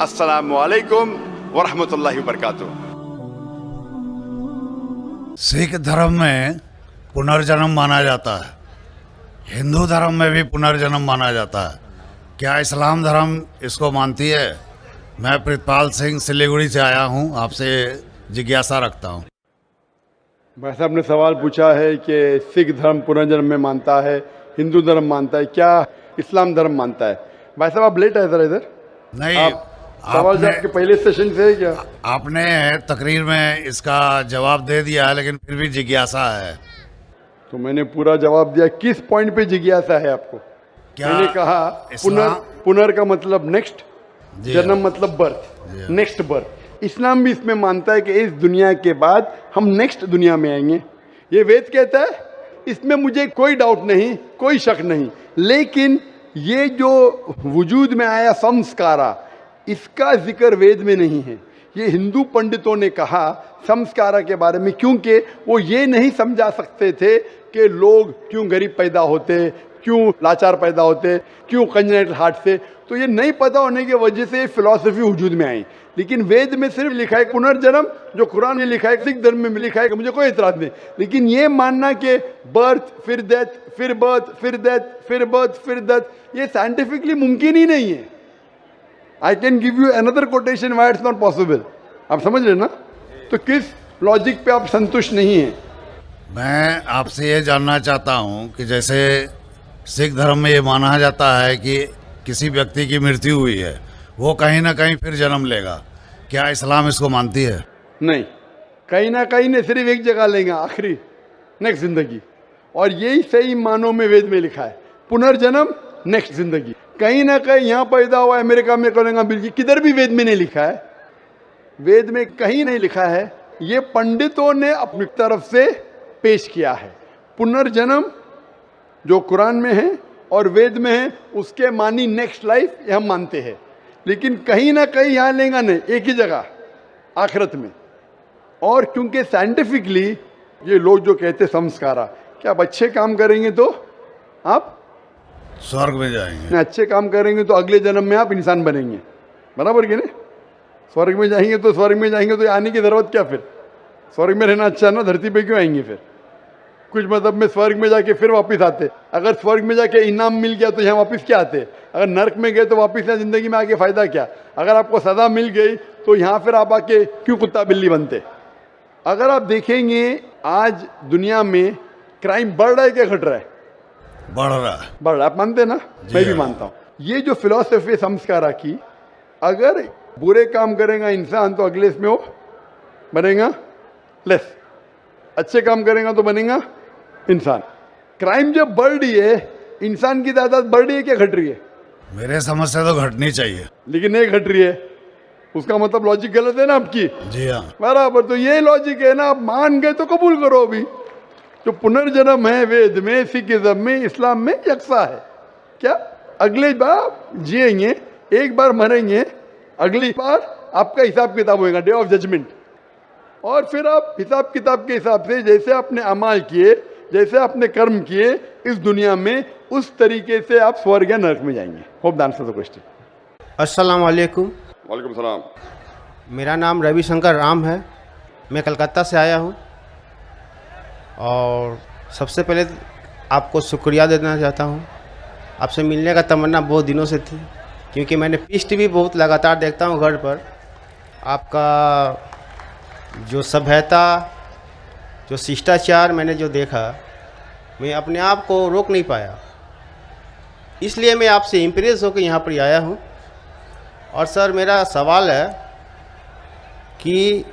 अस्सलामु अलैकुम वरहमतुल्लाहि वबरकातुह। सिख धर्म में पुनर्जन्म माना जाता है, हिंदू धर्म में भी पुनर्जन्म माना जाता है। क्या इस्लाम धर्म इसको मानती है? मैं प्रितपाल सिंह सिलीगुड़ी से आया हूँ, आपसे जिज्ञासा रखता हूँ। भाई साहब ने सवाल पूछा है कि सिख धर्म पुनर्जन्म में मानता है, हिंदू धर्म मानता है, क्या इस्लाम धर्म मानता है? भाई साहब आप लेट आए ज़रा इधर। नहीं, सवाल जब के पहले सेशन से है क्या? आपने तकरीर में इसका जवाब दे दिया है, लेकिन फिर भी जिज्ञासा है। तो मैंने पूरा जवाब दिया। किस पॉइंट पे जिज्ञासा है आपको? क्या मैंने कहा पुनर का मतलब नेक्स्ट, जन्म मतलब बर्थ, नेक्स्ट बर्थ। इस्लाम भी इसमें मानता है कि इस दुनिया के बाद हम नेक्स्ट दुनिया में आएंगे। ये वेद कहता है, इसमें मुझे कोई डाउट नहीं, कोई शक नहीं। लेकिन ये जो वजूद में आया संस्कारा, इसका जिक्र वेद में नहीं है। ये हिंदू पंडितों ने कहा संस्कारा के बारे में, क्योंकि वो ये नहीं समझा सकते थे कि लोग क्यों गरीब पैदा होते, क्यों लाचार पैदा होते, क्यों कंजेनिटल हार्ट से। तो ये नहीं पता होने की वजह से फिलॉसफी वजूद में आई। लेकिन वेद में सिर्फ लिखा है पुनर्जन्म, जो कुरान में लिखा है, सिख धर्म में लिखा है, मुझे कोई एतराज नहीं। लेकिन ये मानना कि बर्थ फिर डेथ फिर बर्थ फिर डेथ फिर बर्थ फिर डेथ, ये साइंटिफिकली मुमकिन ही नहीं है। I can give you another quotation why it's not possible. आप समझ रहे ना? तो किस लॉजिक पे आप संतुष्ट नहीं हैं? मैं आपसे ये जानना चाहता हूँ कि जैसे सिख धर्म में ये माना जाता है कि किसी व्यक्ति की मृत्यु हुई है, वो कहीं ना कहीं फिर जन्म लेगा। क्या इस्लाम इसको मानती है? नहीं, कहीं ना कहीं नहीं, सिर्फ एक जगह लेंगे, आखिरी, नेक्स्ट जिंदगी। और यही सही मानों में वेद में लिखा है, पुनर्जन्म नेक्स्ट जिंदगी। कहीं ना कहीं यहाँ पैदा हुआ, अमेरिका में करेंगे, बिल्कुल किधर भी वेद में नहीं लिखा है। वेद में कहीं नहीं लिखा है। ये पंडितों ने अपनी तरफ से पेश किया है। पुनर्जन्म जो कुरान में है और वेद में है, उसके मानी नेक्स्ट लाइफ, ये हम मानते हैं। लेकिन कहीं ना कहीं यहाँ लेंगे नहीं, एक ही जगह, आखिरत में। और क्योंकि साइंटिफिकली ये लोग जो कहते संस्कारा, कि आप अच्छे काम करेंगे तो आप स्वर्ग में जाएंगे, अच्छे काम करेंगे तो अगले जन्म में आप इंसान बनेंगे, बराबर कि नहीं? स्वर्ग में जाएंगे तो स्वर्ग में जाएंगे तो आने की जरूरत क्या? फिर स्वर्ग में रहना अच्छा ना, धरती पे क्यों आएंगे? फिर कुछ मतलब में स्वर्ग में जाके फिर वापस आते। अगर स्वर्ग में जाके इनाम मिल गया तो यहाँ वापस क्या आते? अगर नर्क में गए तो वापस यहाँ जिंदगी में आके फायदा क्या? अगर आपको सजा मिल गई तो यहाँ फिर आप आके क्यों कुत्ता बिल्ली बनते? अगर आप देखेंगे आज दुनिया में क्राइम बढ़ रहा है क्या घट रहा है? बढ़ रहा है। बढ़ रहा है, आप मानते ना? मैं भी मानता हूँ। ये जो फिलॉसफी संस्कारा की, अगर बुरे काम करेगा इंसान तो अगले इसमें वो बनेगा लेस, अच्छे काम करेगा तो बनेगा इंसान। क्राइम जब बढ़ रही है, इंसान की तादाद बढ़ रही है क्या घट रही है? मेरे समझ से तो घटनी चाहिए, लेकिन नहीं घट रही है। उसका मतलब लॉजिक गलत है ना आपकी? जी हाँ, बराबर। तो ये लॉजिक है ना, आप मान गए तो कबूल करो। अभी जो पुनर्जन्म है वेद में, सिखिज्म में, इस्लाम में यकसा है। क्या अगले बार जिएंगे, एक बार मरेंगे, अगली बार आपका हिसाब किताब होगा, डे ऑफ जजमेंट। और फिर आप हिसाब किताब के हिसाब से जैसे आपने अमाल किए, जैसे आपने कर्म किए इस दुनिया में, उस तरीके से आप स्वर्ग या नरक में जाएंगे। Hope the answer the question. अस्सलाम वालेकुम। वालेकुम सलाम। मेरा नाम रविशंकर राम है, मैं कलकत्ता से आया हूँ। और सबसे पहले आपको शुक्रिया देना चाहता हूँ। आपसे मिलने का तमन्ना बहुत दिनों से थी, क्योंकि मैंने पीस टीवी बहुत लगातार देखता हूँ घर पर। आपका जो सभ्यता, जो शिष्टाचार मैंने जो देखा, मैं अपने आप को रोक नहीं पाया। इसलिए मैं आपसे इम्प्रेस होकर यहाँ पर आया हूँ। और सर, मेरा सवाल है कि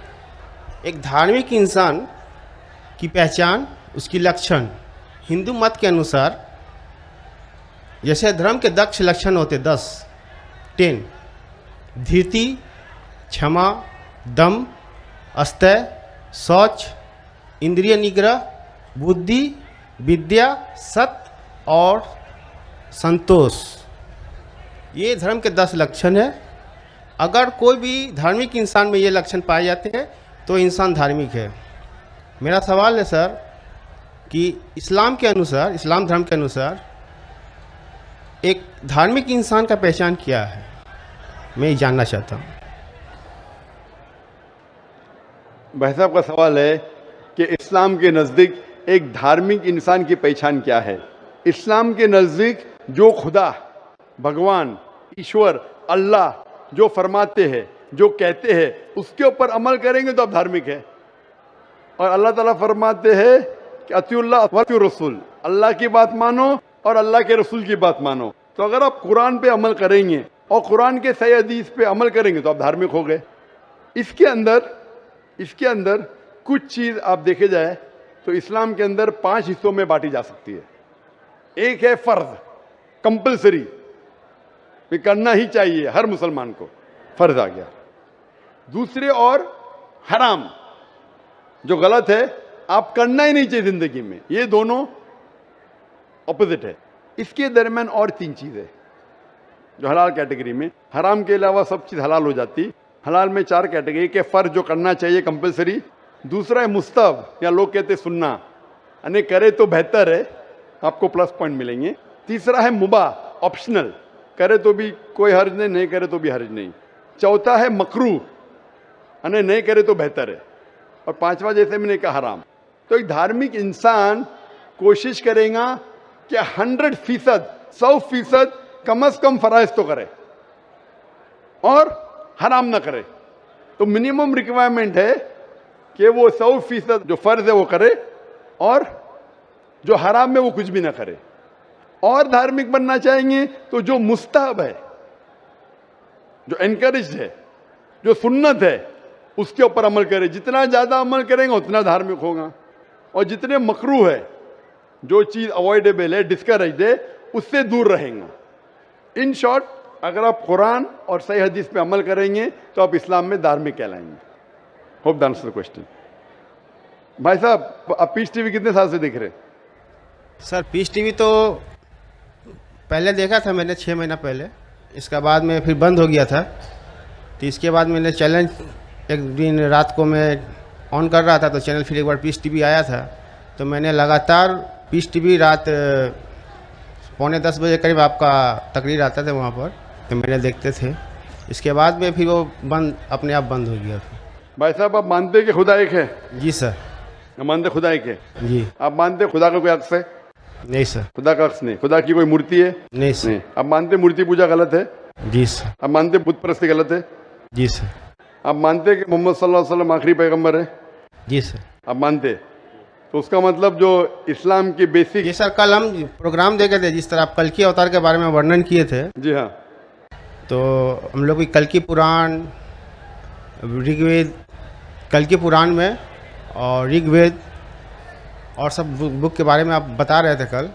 एक धार्मिक इंसान की पहचान, उसकी लक्षण हिंदू मत के अनुसार, जैसे धर्म के 10 लक्षण होते, 10 धीरति, क्षमा, दम, अस्तय, शौच, इंद्रिय निग्रह, बुद्धि, विद्या, सत्य और संतोष। ये धर्म के 10 लक्षण है। अगर कोई भी धार्मिक इंसान में ये लक्षण पाए जाते हैं तो इंसान धार्मिक है। मेरा सवाल है सर कि इस्लाम के अनुसार, इस्लाम धर्म के अनुसार एक धार्मिक इंसान का पहचान क्या है? मैं ये जानना चाहता हूँ। भाई साहब का सवाल है कि इस्लाम के नज़दीक एक धार्मिक इंसान की पहचान क्या है। इस्लाम के नज़दीक जो खुदा, भगवान, ईश्वर, अल्लाह जो फरमाते हैं, जो कहते हैं, उसके ऊपर अमल करेंगे तो आप धार्मिक है। और अल्लाह ताला फरमाते हैं कि अतिउल्लाह व अतिउर रसूल, अल्लाह की बात मानो और अल्लाह के रसूल की बात मानो। तो अगर आप कुरान पे अमल करेंगे और कुरान के सही हदीस पे अमल करेंगे तो आप धार्मिक हो गए। इसके अंदर कुछ चीज़ आप देखे जाए तो इस्लाम के अंदर 5 हिस्सों में बांटी जा सकती है। एक है फर्ज, कंपलसरी, ये करना ही चाहिए हर मुसलमान को, फर्ज आ गया। दूसरे और हराम, जो गलत है, आप करना ही नहीं चाहिए जिंदगी में, ये दोनों ऑपोजिट है। इसके दरमियान और 3 चीज़ें जो हलाल कैटेगरी में, हराम के अलावा सब चीज़ हलाल हो जाती। हलाल में 4 कैटेगरी के फर्ज जो करना चाहिए कंपलसरी, दूसरा है मुस्तहब या लोग कहते हैं सुन्ना, यानी करे तो बेहतर है, आपको प्लस पॉइंट मिलेंगे। तीसरा है मुबाह, ऑप्शनल, करे तो भी कोई हर्ज नहीं, नहीं करे तो भी हर्ज नहीं। चौथा है मकरूह, यानी नहीं करे तो बेहतर है। और 5वां जैसे मैंने कहा हराम। तो एक धार्मिक इंसान कोशिश करेगा कि 100%, 100% कम से कम फराइज तो करे और हराम ना करे। तो मिनिमम रिक्वायरमेंट है कि वो 100% जो फर्ज है वो करे और जो हराम है वो कुछ भी ना करे। और धार्मिक बनना चाहेंगे तो जो मुस्तहब है, जो एनकरेज है, जो सुन्नत है, उसके ऊपर अमल करे। जितना ज़्यादा अमल करेंगे उतना धार्मिक होगा। और जितने मकरूह है, जो चीज़ अवॉइडेबल है, डिस्करेज है, उससे दूर रहेंगे। इन शॉर्ट, अगर आप कुरान और सही हदीस पे अमल करेंगे तो आप इस्लाम में धार्मिक कहलाएंगे। Hope that answers the question. भाई साहब, आप पीस टीवी कितने साल से देख रहे हैं? सर पीस टीवी तो पहले देखा था मैंने 6 महीना पहले, इसका बाद में फिर बंद हो गया था। तो इसके बाद मैंने चैलेंज, एक दिन रात को मैं ऑन कर रहा था तो चैनल फिर एक बार पीस टीवी आया था, तो मैंने लगातार पीस टीवी रात 9:45 बजे करीब आपका तकरीर आता था वहाँ पर, तो मैंने देखते थे। इसके बाद में फिर वो बंद, अपने आप बंद हो गया था। भाई साहब, आप मानते हैं कि खुदा एक है? जी सर। मानते खुदा एक है? जी। आप मानते खुदा का कोई अक्स है? नहीं सर। खुदा का अक्स नहीं। खुदा की कोई मूर्ति है? नहीं सर। नहीं। आप मानते मूर्ति पूजा गलत है? जी सर। आप मानते बुत परस्ती गलत है? जी सर। आप मानते कि मोहम्मद सल्लल्लाहु अलैहि वसल्लम आखिरी पैगंबर है? जी सर। आप मानते? तो उसका मतलब जो इस्लाम की बेसिक। जी सर, कल हम प्रोग्राम देखे थे, जिस तरह आप कल की अवतार के बारे में वर्णन किए थे। जी हाँ। तो हम लोग की कल की पुराण, ऋग्वेद, कल की पुराण में और ऋग्वेद और सब बुक के बारे में आप बता रहे थे कल,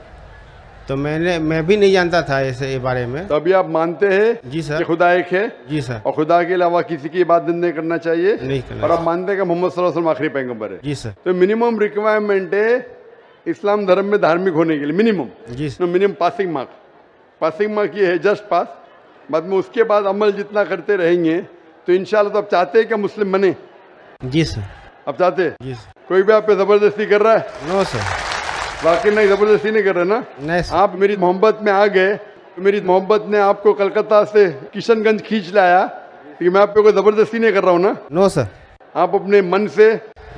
तो मैं भी नहीं जानता था ऐसे ये बारे में। तो अभी आप मानते हैं? जी सर। कि खुदा एक है? जी सर। और खुदा के अलावा किसी की इबादत नहीं करना चाहिए? नहीं करना। और आप मानते हैं कि मोहम्मद सल्लल्लाहु अलैहि वसल्लम आखिरी पैगंबर है? जी सर। तो मिनिमम रिक्वायरमेंट है इस्लाम धर्म में धार्मिक होने के लिए, मिनिमम। जी सर। मिनिमम पासिंग मार्क ये है, जस्ट पास। बाद में उसके बाद अमल जितना करते रहेंगे तो इंशाल्लाह। तो आप चाहते हैं कि मुस्लिम बने? जी सर। आप चाहते हैं? जी सर। कोई भी आप पे जबरदस्ती कर रहा है? No sir. वाकई नहीं, जबरदस्ती नहीं कर रहे ना? नहीं सर। आप मेरी मोहब्बत में आ गए तो मेरी मोहब्बत ने आपको कलकत्ता से किशनगंज खींच लाया, कि मैं आप पे कोई जबरदस्ती नहीं कर रहा हूँ ना? No sir. आप अपने मन से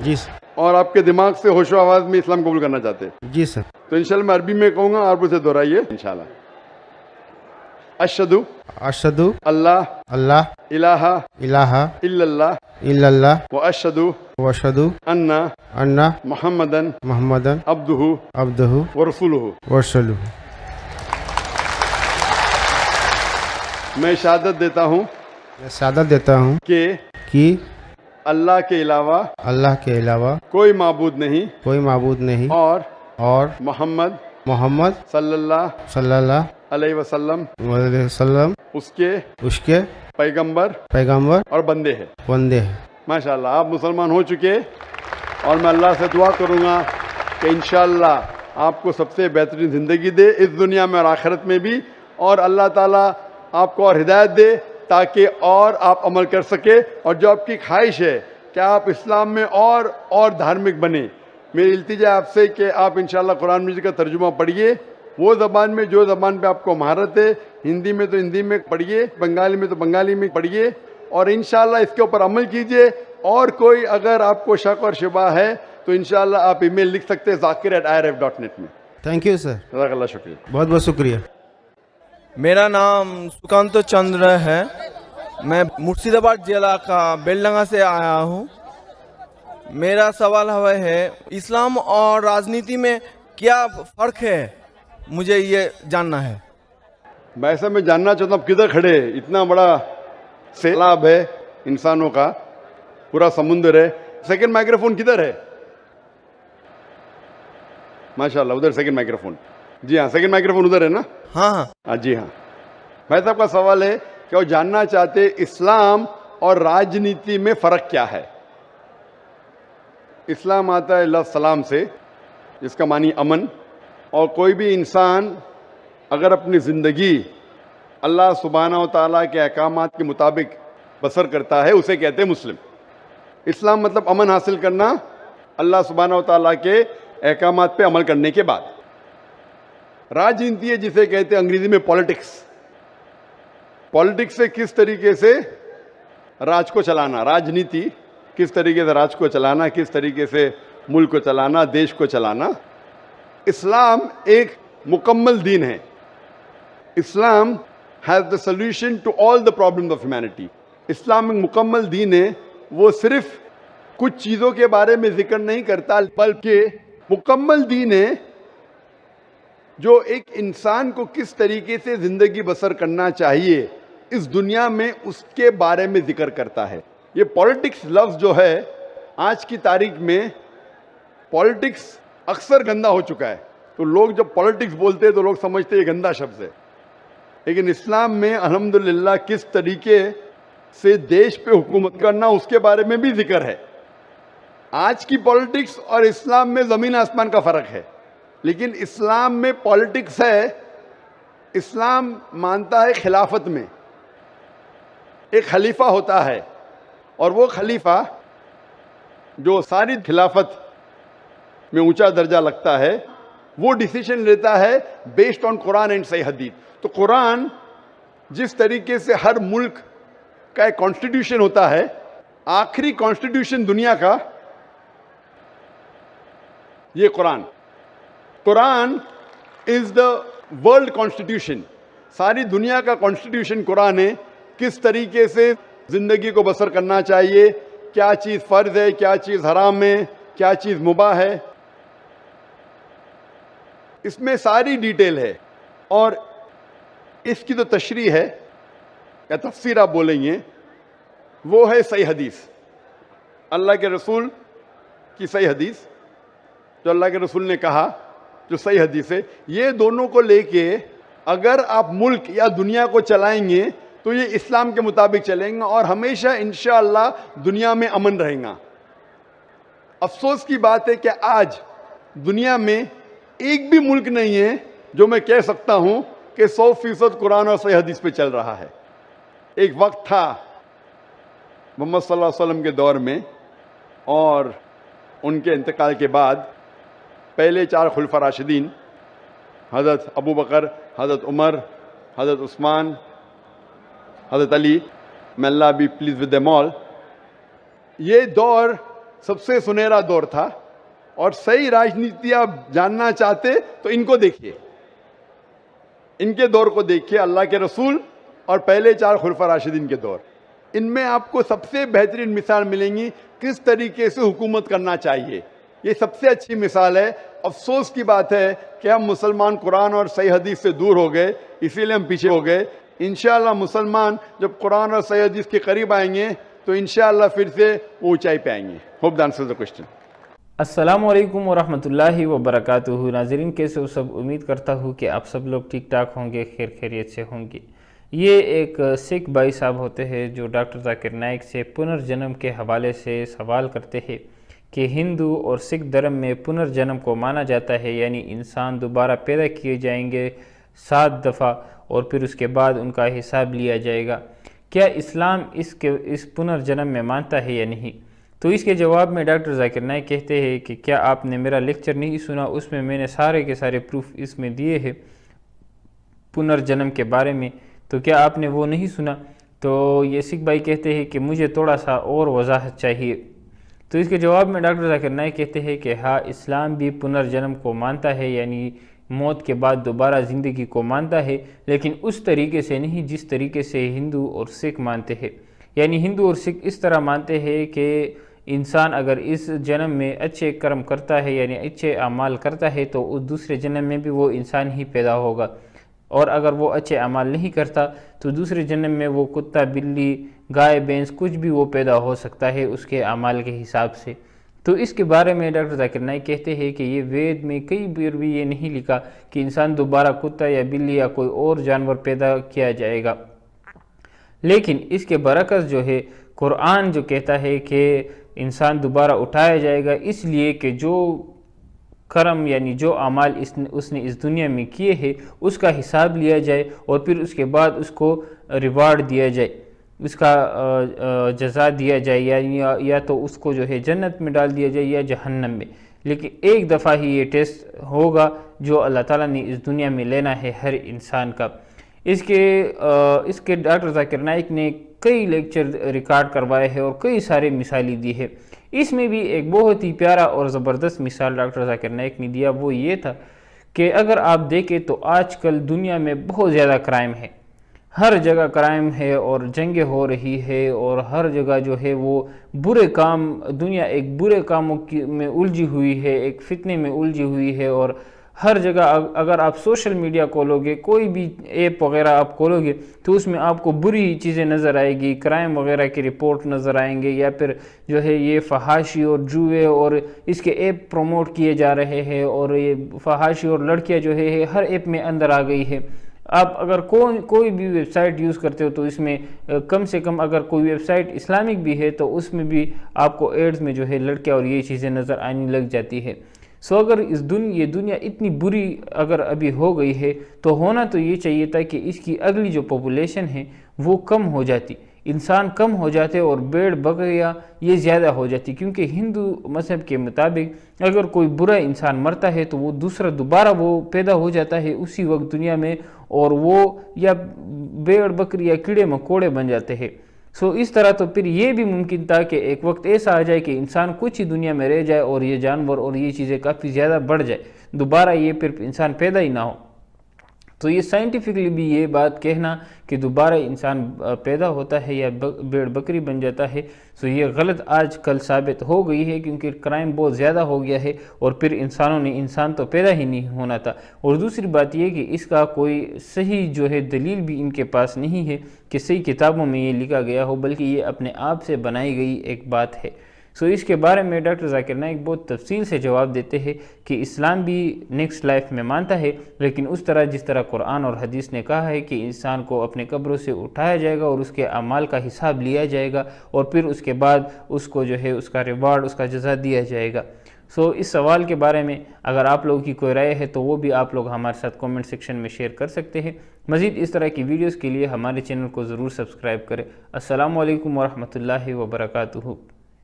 जी सर। और आपके दिमाग से होशो आवाज में इस्लाम कबूल करना चाहते हैं? जी सर। तो इंशाल्लाह मैं अरबी में कहूँगा, आप उसे दोहराइए इंशाल्लाह। अशहदु अशहदु अल्लाह अल्लाह इलाहा इलाहा इल्लल्लाह इल्लल्लाह व अशहदु व अशहदु अन्ना अन्ना मुहम्मदन मुहम्मदन अब्दुहु अब्दुहु व रसूलुहु। व रसूलुहु। मैं शहादत देता हूँ मैं शहादत देता हूँ कि अल्लाह के अलावा कोई माबूद नहीं कोई माबूद नहीं और मोहम्मद सल्लल्लाहु अलैहि वसल्लम उसके पैगंबर और बंदे हैं। माशाल्लाह, आप मुसलमान हो चुके। और मैं अल्लाह से दुआ करूँगा कि इंशाल्लाह आपको सबसे बेहतरीन ज़िंदगी दे इस दुनिया में और आखिरत में भी, और अल्लाह ताला आपको और हिदायत दे ताकि और आप अमल कर सके। और जो आपकी ख्वाहिश है कि आप इस्लाम में और धार्मिक बने, मेरी इल्तिजा आपसे कि आप इंशाल्लाह कुरान मजीद का तर्जुमा पढ़िए وہ زبان میں جو زبان پہ آپ کو مہارت ہے، ہندی میں تو ہندی میں پڑھیے، بنگالی میں تو بنگالی میں پڑھیے، اور انشاءاللہ اس کے اوپر عمل کیجئے. اور کوئی اگر آپ کو شک اور شبہ ہے تو انشاءاللہ آپ ای میل لکھ سکتے ہیں zakir@irf.net میں. تھینک یو سر، جزاک اللہ، شکریہ. بہت بہت شکریہ. میرا نام سکانت چندر ہے. میں مرشید آباد ضلع کا بیلڈنگا سے آیا ہوں. میرا سوال ہے اسلام اور راجنیتی میں کیا فرق ہے، مجھے یہ جاننا ہے. ویسے میں جاننا چاہتا ہوں آپ کدھر کھڑے ہیں؟ اتنا بڑا سیلاب ہے انسانوں کا، پورا سمندر ہے. سیکنڈ مائکروفون کدھر ہے؟ ماشاءاللہ ادھر سیکنڈ مائکروفون. جی ہاں، سیکنڈ مائکروفون ادھر ہے نا؟ ہاں ہاں. جی ہاں. بھائی صاحب کا سوال ہے کہ وہ جاننا چاہتے اسلام اور راجنیتی میں فرق کیا ہے. اسلام آتا ہے لفظ سلام سے، جس کا معنی امن، اور کوئی بھی انسان اگر اپنی زندگی اللہ سبحانہ و تعالیٰ کے احکامات کے مطابق بسر کرتا ہے اسے کہتے ہیں مسلم. اسلام مطلب امن حاصل کرنا اللہ سبحانہ و تعالیٰ کے احکامات پہ عمل کرنے کے بعد. راجنیتی ہے جسے کہتے ہیں انگریزی میں پالیٹکس. پالیٹکس سے کس طریقے سے راج کو چلانا، راجنیتی کس طریقے سے راج کو چلانا، کس طریقے سے ملک کو چلانا، دیش کو چلانا. اسلام ایک مکمل دین ہے. Islam has the solution to all the problems of humanity. Islam ایک مکمل دین ہے. وہ صرف کچھ چیزوں کے بارے میں ذکر نہیں کرتا، بلکہ مکمل دین ہے جو ایک انسان کو کس طریقے سے زندگی بسر کرنا چاہیے اس دنیا میں، اس کے بارے میں ذکر کرتا ہے. یہ پالیٹکس لفظ جو ہے آج کی تاریخ میں پالیٹکس اکثر گندا ہو چکا ہے. تو لوگ جب پالیٹکس بولتے ہیں تو لوگ سمجھتے ہیں یہ گندا شبد ہے. لیکن اسلام میں الحمدللہ کس طریقے سے دیش پہ حکومت کرنا اس کے بارے میں بھی ذکر ہے. آج کی پالیٹکس اور اسلام میں زمین آسمان کا فرق ہے. لیکن اسلام میں پالیٹکس ہے. اسلام مانتا ہے خلافت میں ایک خلیفہ ہوتا ہے، اور وہ خلیفہ جو ساری خلافت میں اونچا درجہ لگتا ہے وہ ڈیسیشن لیتا ہے بیسڈ آن قرآن اینڈ صحیح حدیث. تو قرآن جس طریقے سے ہر ملک کا ایک کانسٹیٹیوشن ہوتا ہے، آخری کانسٹیٹیوشن دنیا کا یہ قرآن از دا ورلڈ کانسٹیٹیوشن. ساری دنیا کا کانسٹیٹیوشن قرآن ہے. کس طریقے سے زندگی کو بسر کرنا چاہیے، کیا چیز فرض ہے، کیا چیز حرام ہے، کیا چیز مباح ہے، اس میں ساری ڈیٹیل ہے. اور اس کی تو تشریح ہے یا تفسیر آپ بولیں گے، وہ ہے صحیح حدیث. اللہ کے رسول کی صحیح حدیث، جو اللہ کے رسول نے کہا، جو صحیح حدیث ہے. یہ دونوں کو لے کے اگر آپ ملک یا دنیا کو چلائیں گے تو یہ اسلام کے مطابق چلیں گے، اور ہمیشہ انشاءاللہ دنیا میں امن رہے گا. افسوس کی بات ہے کہ آج دنیا میں ایک بھی ملک نہیں ہے جو میں کہہ سکتا ہوں کہ 100% قرآن اور صحیح حدیث پہ چل رہا ہے. ایک وقت تھا محمد صلی اللہ علیہ وسلم کے دور میں، اور ان کے انتقال کے بعد پہلے 4 خلفاء راشدین، حضرت ابو بکر، حضرت عمر، حضرت عثمان، حضرت علی، may Allah be pleased with them all، یہ دور سب سے سنہرا دور تھا. اور صحیح راجنیتی آپ جاننا چاہتے تو ان کو دیکھیے، ان کے دور کو دیکھیے، اللہ کے رسول اور پہلے 4 خلفاء راشدین کے دور. ان میں آپ کو سب سے بہترین مثال ملیں گی کس طریقے سے حکومت کرنا چاہیے. یہ سب سے اچھی مثال ہے. افسوس کی بات ہے کہ ہم مسلمان قرآن اور صحیح حدیث سے دور ہو گئے، اسی لیے ہم پیچھے ہو گئے. انشاءاللہ مسلمان جب قرآن اور صحیح حدیث کے قریب آئیں گے تو انشاءاللہ پھر سے وہ اونچائی پہ آئیں گے. Hope that answers the question. السلام علیکم ورحمۃ اللہ وبرکاتہ. ناظرین کیسے ہو سب؟ امید کرتا ہوں کہ آپ سب لوگ ٹھیک ٹھاک ہوں گے، خیر خیریت سے ہوں گے. یہ ایک سکھ بھائی صاحب ہوتے ہیں جو ڈاکٹر ذاکر نائک سے پنرجنم کے حوالے سے سوال کرتے ہیں کہ ہندو اور سکھ دھرم میں پنرجنم کو مانا جاتا ہے، یعنی انسان دوبارہ پیدا کیے جائیں گے 7 دفعہ اور پھر اس کے بعد ان کا حساب لیا جائے گا. کیا اسلام اس پنرجنم میں مانتا ہے یا نہیں؟ تو اس کے جواب میں ڈاکٹر ذاکر نائک کہتے ہیں کہ کیا آپ نے میرا لیکچر نہیں سنا، اس میں میں نے سارے کے سارے پروف اس میں دیے ہیں پنرجنم کے بارے میں، تو کیا آپ نے وہ نہیں سنا؟ تو یہ سکھ بھائی کہتے ہیں کہ مجھے تھوڑا سا اور وضاحت چاہیے۔ تو اس کے جواب میں ڈاکٹر ذاکر نائک کہتے ہیں کہ ہاں، اسلام بھی پنرجنم کو مانتا ہے، یعنی موت کے بعد دوبارہ زندگی کو مانتا ہے، لیکن اس طریقے سے نہیں جس طریقے سے ہندو اور سکھ مانتے ہیں۔ یعنی ہندو اور سکھ اس طرح مانتے ہیں کہ انسان اگر اس جنم میں اچھے کرم کرتا ہے، یعنی اچھے اعمال کرتا ہے، تو اس دوسرے جنم میں بھی وہ انسان ہی پیدا ہوگا، اور اگر وہ اچھے اعمال نہیں کرتا تو دوسرے جنم میں وہ کتا، بلی، گائے، بھینس کچھ بھی وہ پیدا ہو سکتا ہے اس کے اعمال کے حساب سے۔ تو اس کے بارے میں ڈاکٹر ذاکر نائک کہتے ہیں کہ یہ وید میں کئی بار بھی یہ نہیں لکھا کہ انسان دوبارہ کتا یا بلی یا کوئی اور جانور پیدا کیا جائے گا، لیکن اس کے برعکس جو ہے قرآن جو کہتا ہے کہ انسان دوبارہ اٹھایا جائے گا، اس لیے کہ جو کرم یعنی جو اعمال اس نے اس دنیا میں کیے ہیں اس کا حساب لیا جائے، اور پھر اس کے بعد اس کو ریوارڈ دیا جائے، اس کا جزا دیا جائے، یا تو اس کو جو ہے جنت میں ڈال دیا جائے یا جہنم میں، لیکن ایک دفعہ ہی یہ ٹیسٹ ہوگا جو اللہ تعالیٰ نے اس دنیا میں لینا ہے ہر انسان کا۔ اس کے ڈاکٹر ذاکر نائک نے کئی لیکچر ریکارڈ کروائے ہیں اور کئی سارے مثالیں دی ہے۔ اس میں بھی ایک بہت ہی پیارا اور زبردست مثال ڈاکٹر ذاکر نائک نے دیا، وہ یہ تھا کہ اگر آپ دیکھیں تو آج کل دنیا میں بہت زیادہ کرائم ہے، ہر جگہ کرائم ہے اور جنگیں ہو رہی ہے، اور ہر جگہ جو ہے وہ برے کام، دنیا ایک برے کاموں میں الجھی ہوئی ہے، ایک فتنے میں الجھی ہوئی ہے، اور ہر جگہ اگر آپ سوشل میڈیا کھولو گے، کوئی بھی ایپ وغیرہ آپ کھولو گے تو اس میں آپ کو بری چیزیں نظر آئے گی، کرائم وغیرہ کی رپورٹ نظر آئیں گے، یا پھر جو ہے یہ فحاشی اور جوئے اور اس کے ایپ پروموٹ کیے جا رہے ہیں، اور یہ فحاشی اور لڑکیاں جو ہے ہر ایپ میں اندر آ گئی ہے۔ آپ اگر کوئی بھی ویب سائٹ یوز کرتے ہو تو اس میں کم سے کم اگر کوئی ویب سائٹ اسلامک بھی ہے تو اس میں بھی آپ کو ایڈز میں جو ہے لڑکیاں اور یہ چیزیں نظر آنے لگ جاتی ہے۔ اگر یہ دنیا اتنی بری اگر ابھی ہو گئی ہے تو ہونا تو یہ چاہیے تھا کہ اس کی اگلی جو پاپولیشن ہے وہ کم ہو جاتی، انسان کم ہو جاتے اور بھیڑ بکریاں یہ زیادہ ہو جاتی، کیونکہ ہندو مذہب کے مطابق اگر کوئی برا انسان مرتا ہے تو وہ دوبارہ وہ پیدا ہو جاتا ہے اسی وقت دنیا میں، اور وہ یا بھیڑ بکری یا کیڑے مکوڑے بن جاتے ہیں۔ اس طرح تو پھر یہ بھی ممکن تھا کہ ایک وقت ایسا آ جائے کہ انسان کچھ ہی دنیا میں رہ جائے اور یہ جانور اور یہ چیزیں کافی زیادہ بڑھ جائے، دوبارہ یہ پھر انسان پیدا ہی نہ ہو۔ تو یہ سائنٹیفکلی بھی یہ بات کہنا کہ دوبارہ انسان پیدا ہوتا ہے یا بھیڑ بکری بن جاتا ہے، یہ غلط آج کل ثابت ہو گئی ہے، کیونکہ کرائم بہت زیادہ ہو گیا ہے، اور پھر انسان تو پیدا ہی نہیں ہونا تھا۔ اور دوسری بات یہ کہ اس کا کوئی صحیح جو ہے دلیل بھی ان کے پاس نہیں ہے کہ صحیح کتابوں میں یہ لکھا گیا ہو، بلکہ یہ اپنے آپ سے بنائی گئی ایک بات ہے۔ اس کے بارے میں ڈاکٹر ذاکر نائک بہت تفصیل سے جواب دیتے ہیں کہ اسلام بھی نیکسٹ لائف میں مانتا ہے، لیکن اس طرح جس طرح قرآن اور حدیث نے کہا ہے کہ انسان کو اپنے قبروں سے اٹھایا جائے گا اور اس کے اعمال کا حساب لیا جائے گا، اور پھر اس کے بعد اس کو جو ہے اس کا ریوارڈ، اس کا جزا دیا جائے گا۔ اس سوال کے بارے میں اگر آپ لوگوں کی کوئی رائے ہے تو وہ بھی آپ لوگ ہمارے ساتھ کومنٹ سیکشن میں شیئر کر سکتے ہیں۔ مزید اس طرح کی ویڈیوز کے لیے ہمارے چینل کو ضرور سبسکرائب کریں۔ السلام علیکم ورحمۃ اللہ وبرکاتہ۔